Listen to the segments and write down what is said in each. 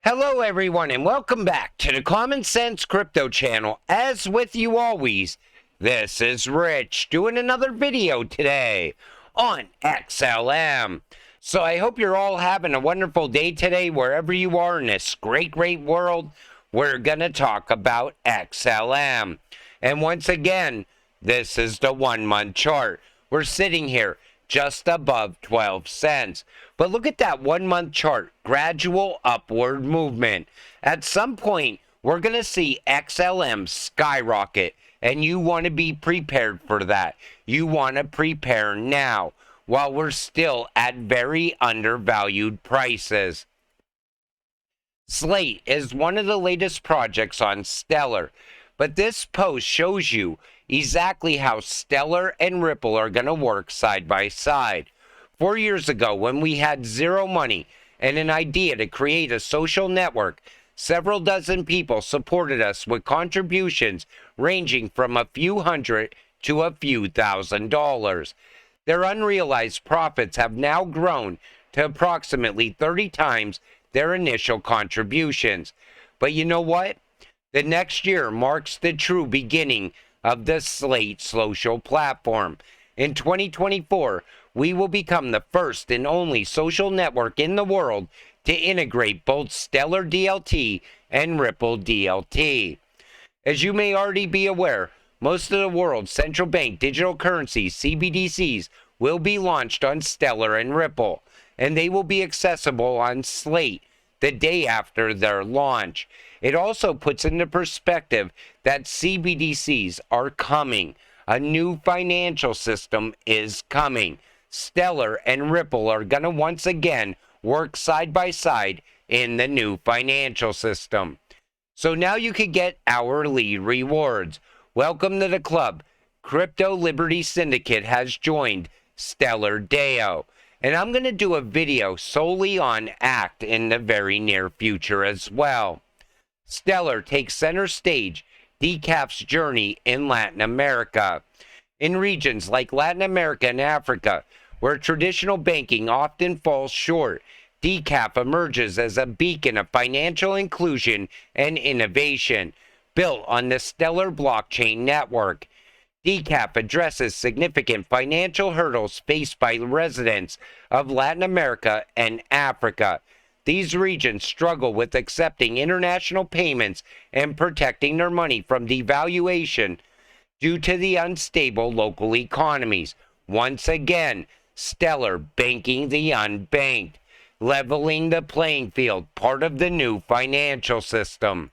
Hello everyone and welcome back to the Common Sense Crypto channel. As with you always, this is Rich doing another video today on XLM. So I hope you're all having a wonderful day today wherever you are in this great world. We're going to talk about XLM. And once again, this is the 1 month chart. We're sitting here just above 12 cents. But look at that 1 month chart, gradual upward movement. At some point, we're going to see XLM skyrocket, and you want to be prepared for that. You want to prepare now while we're still at very undervalued prices. Slate is one of the latest projects on Stellar, but this post shows you exactly how Stellar and Ripple are going to work side by side. 4 years ago, when we had zero money and an idea to create a social network, several dozen people supported us with contributions ranging from a few hundred to a few $1,000s. Their unrealized profits have now grown to approximately 30 times their initial contributions. But you know what? The next year marks the true beginning of the Slate social platform. In 2024, we will become the first and only social network in the world to integrate both Stellar DLT and Ripple DLT. As you may already be aware, most of the world's central bank digital currencies, CBDCs, will be launched on Stellar and Ripple, and they will be accessible on Slate the day after their launch. It also puts into perspective that CBDCs are coming. A new financial system is coming. Stellar and Ripple are going to once again work side by side in the new financial system. So now you can get hourly rewards. Welcome to the club. Crypto Liberty Syndicate has joined Stellar Deo. And I'm going to do a video solely on ACT in the very near future as well. Stellar takes center stage, Decaf's journey in Latin America. In regions like Latin America and Africa, where traditional banking often falls short, Decaf emerges as a beacon of financial inclusion and innovation, built on the Stellar blockchain network. Decaf addresses significant financial hurdles faced by residents of Latin America and Africa. These regions struggle with accepting international payments and protecting their money from devaluation due to the unstable local economies. Once again, Stellar banking the unbanked, leveling the playing field, part of the new financial system.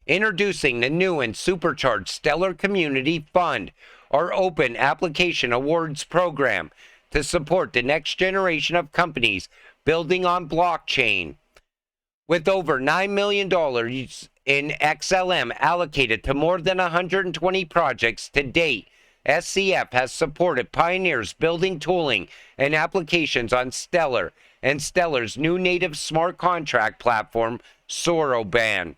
Introducing the new and supercharged Stellar Community Fund, our open application awards program to support the next generation of companies building on blockchain. With over $9 million in XLM allocated to more than 120 projects to date, SCF has supported pioneers building tooling and applications on Stellar and Stellar's new native smart contract platform, Soroban.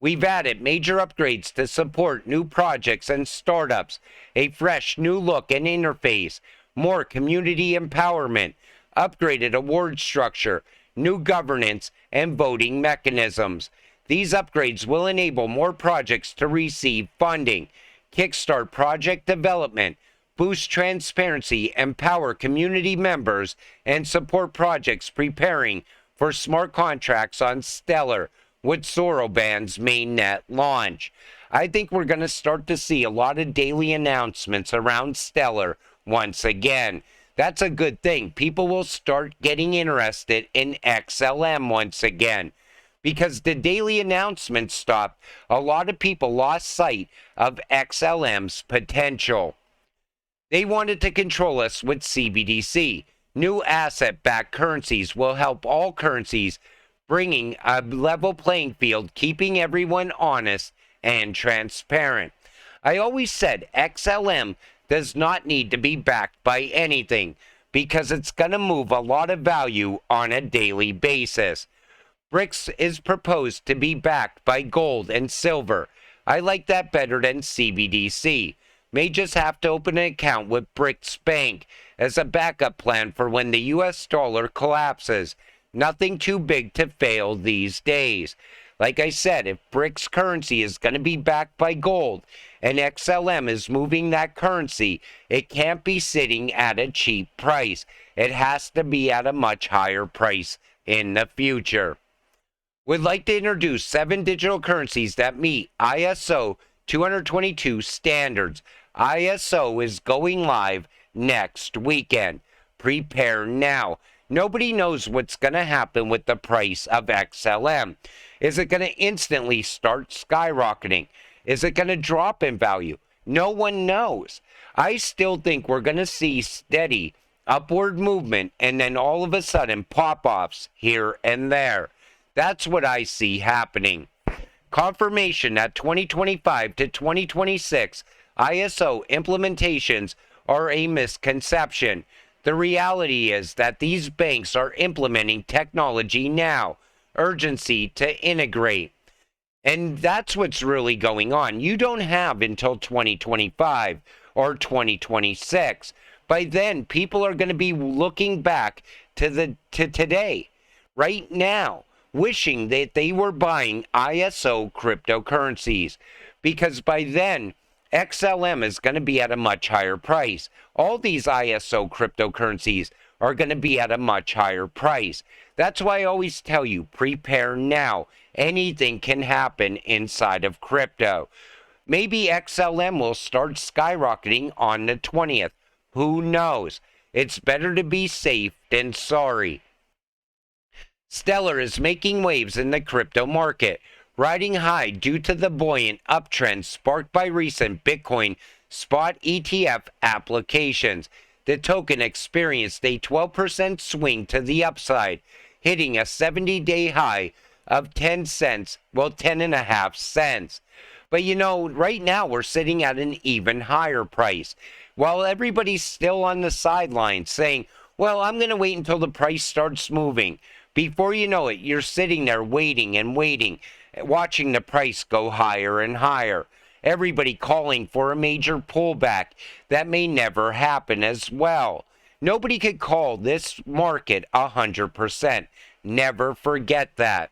We've added major upgrades to support new projects and startups, a fresh new look and interface, more community empowerment, upgraded award structure, new governance, and voting mechanisms. These upgrades will enable more projects to receive funding, kickstart project development, boost transparency, empower community members, and support projects preparing for smart contracts on Stellar with Soroban's mainnet launch. I think we're going to start to see a lot of daily announcements around Stellar once again. That's a good thing. People will start getting interested in XLM once again. Because the daily announcements stopped, a lot of people lost sight of XLM's potential. They wanted to control us with CBDC. New asset-backed currencies will help all currencies, bringing a level playing field, keeping everyone honest and transparent. I always said XLM does not need to be backed by anything because it's going to move a lot of value on a daily basis. BRICS is proposed to be backed by gold and silver. I like that better than CBDC. May just have to open an account with BRICS Bank as a backup plan for when the US dollar collapses. Nothing too big to fail these days. Like I said, if BRICS currency is going to be backed by gold and XLM is moving that currency, it can't be sitting at a cheap price. It has to be at a much higher price in the future. We'd like to introduce 7 digital currencies that meet ISO 222 standards. ISO is going live next weekend. Prepare now. Nobody knows what's going to happen with the price of XLM. Is it going to instantly start skyrocketing? Is it going to drop in value? No one knows. I still think we're going to see steady upward movement and then all of a sudden pop-offs here and there. That's what I see happening. Confirmation that 2025 to 2026 ISO implementations are a misconception. The reality is that these banks are implementing technology now. Urgency to integrate. And that's what's really going on. You don't have until 2025 or 2026. By then, people are going to be looking back to today, right now, wishing that they were buying ISO cryptocurrencies. Because by then, XLM is going to be at a much higher price. All these ISO cryptocurrencies are going to be at a much higher price. That's why I always tell you, prepare now. Anything can happen inside of crypto. Maybe XLM will start skyrocketing on the 20th. Who knows? It's better to be safe than sorry. Stellar is making waves in the crypto market, riding high due to the buoyant uptrend sparked by recent Bitcoin spot ETF applications. The token experienced a 12% swing to the upside, hitting a 70-day high of 10 cents, well, 10.5 cents. But you know, right now we're sitting at an even higher price. While everybody's still on the sidelines saying, well, I'm going to wait until the price starts moving. Before you know it, you're sitting there waiting and waiting, watching the price go higher and higher. Everybody calling for a major pullback. That may never happen as well. Nobody could call this market 100%. Never forget that.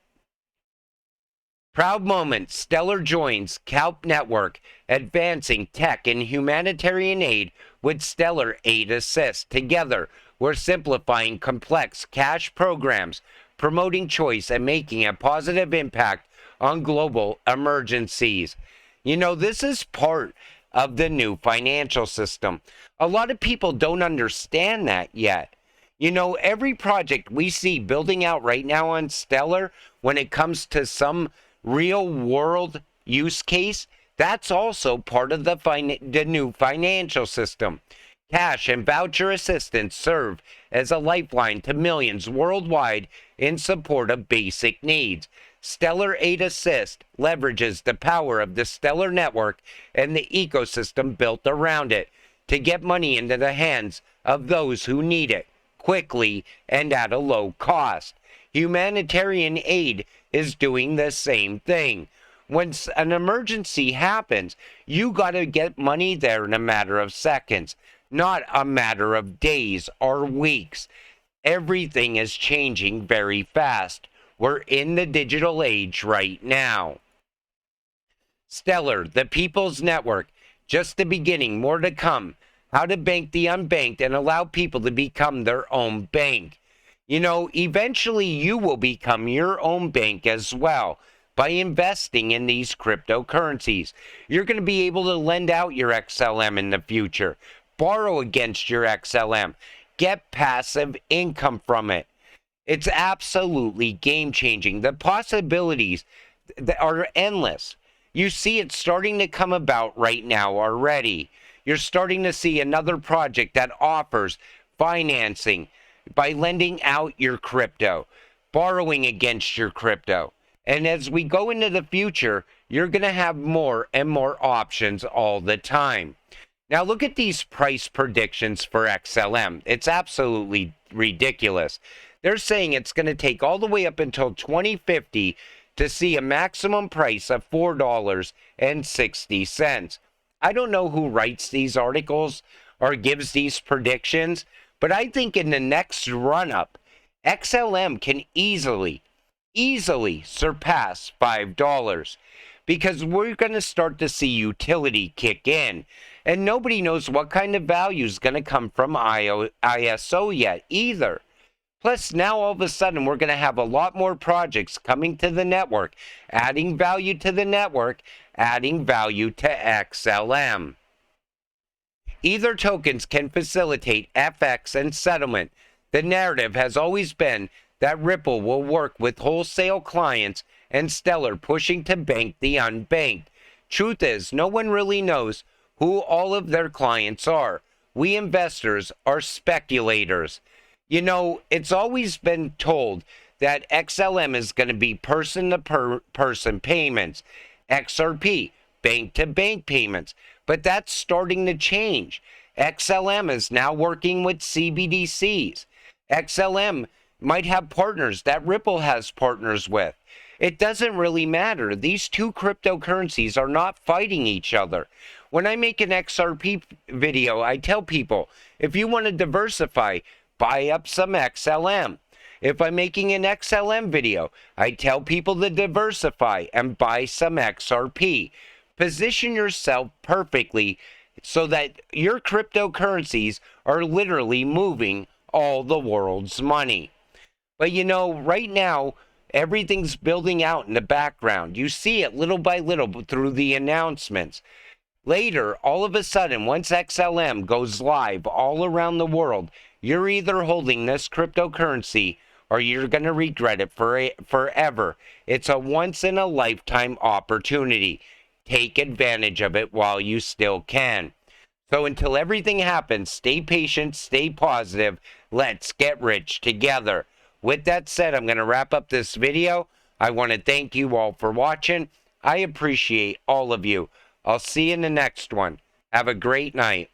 Proud moment, Stellar joins CALP Network, advancing tech and humanitarian aid with Stellar Aid Assist. Together, we're simplifying complex cash programs, promoting choice, and making a positive impact on global emergencies. You know, this is part of the new financial system. A lot of people don't understand that yet. You know, every project we see building out right now on Stellar, when it comes to some real world use case, that's also part of the new financial system. Cash and voucher assistance serve as a lifeline to millions worldwide in support of basic needs. Stellar Aid Assist leverages the power of the Stellar network and the ecosystem built around it to get money into the hands of those who need it quickly and at a low cost. Humanitarian aid is doing the same thing. When an emergency happens, you got to get money there in a matter of seconds, not a matter of days or weeks. Everything is changing very fast. We're in the digital age right now. Stellar, the People's Network, just the beginning, more to come. How to bank the unbanked and allow people to become their own bank. You know, eventually you will become your own bank as well by investing in these cryptocurrencies. You're going to be able to lend out your XLM in the future, borrow against your XLM, get passive income from it. It's absolutely game-changing. The possibilities are endless. You see it starting to come about right now already. You're starting to see another project that offers financing by lending out your crypto, borrowing against your crypto. And as we go into the future, you're going to have more and more options all the time. Now look at these price predictions for XLM. It's absolutely ridiculous. They're saying it's going to take all the way up until 2050 to see a maximum price of $4.60. I don't know who writes these articles or gives these predictions, but I think in the next run-up, XLM can easily surpass $5 because we're going to start to see utility kick in. And nobody knows what kind of value is going to come from ISO yet either. Plus, now all of a sudden, we're going to have a lot more projects coming to the network, adding value to the network, adding value to XLM. Either tokens can facilitate FX and settlement. The narrative has always been that Ripple will work with wholesale clients and Stellar pushing to bank the unbanked. Truth is, no one really knows who all of their clients are. We investors are speculators. You know, it's always been told that XLM is going to be person-to-person payments, XRP, bank-to-bank payments, but that's starting to change. XLM is now working with CBDCs. XLM might have partners that Ripple has partners with. It doesn't really matter. These two cryptocurrencies are not fighting each other. When I make an XRP video, I tell people, if you want to diversify, buy up some XLM. If I'm making an XLM video, I tell people to diversify and buy some XRP. Position yourself perfectly so that your cryptocurrencies are literally moving all the world's money. But you know, right now, everything's building out in the background. You see it little by little through the announcements. Later, all of a sudden, once XLM goes live all around the world, you're either holding this cryptocurrency or you're going to regret it forever. It's a once-in-a-lifetime opportunity. Take advantage of it while you still can. So until everything happens, stay patient, stay positive. Let's get rich together. With that said, I'm going to wrap up this video. I want to thank you all for watching. I appreciate all of you. I'll see you in the next one. Have a great night.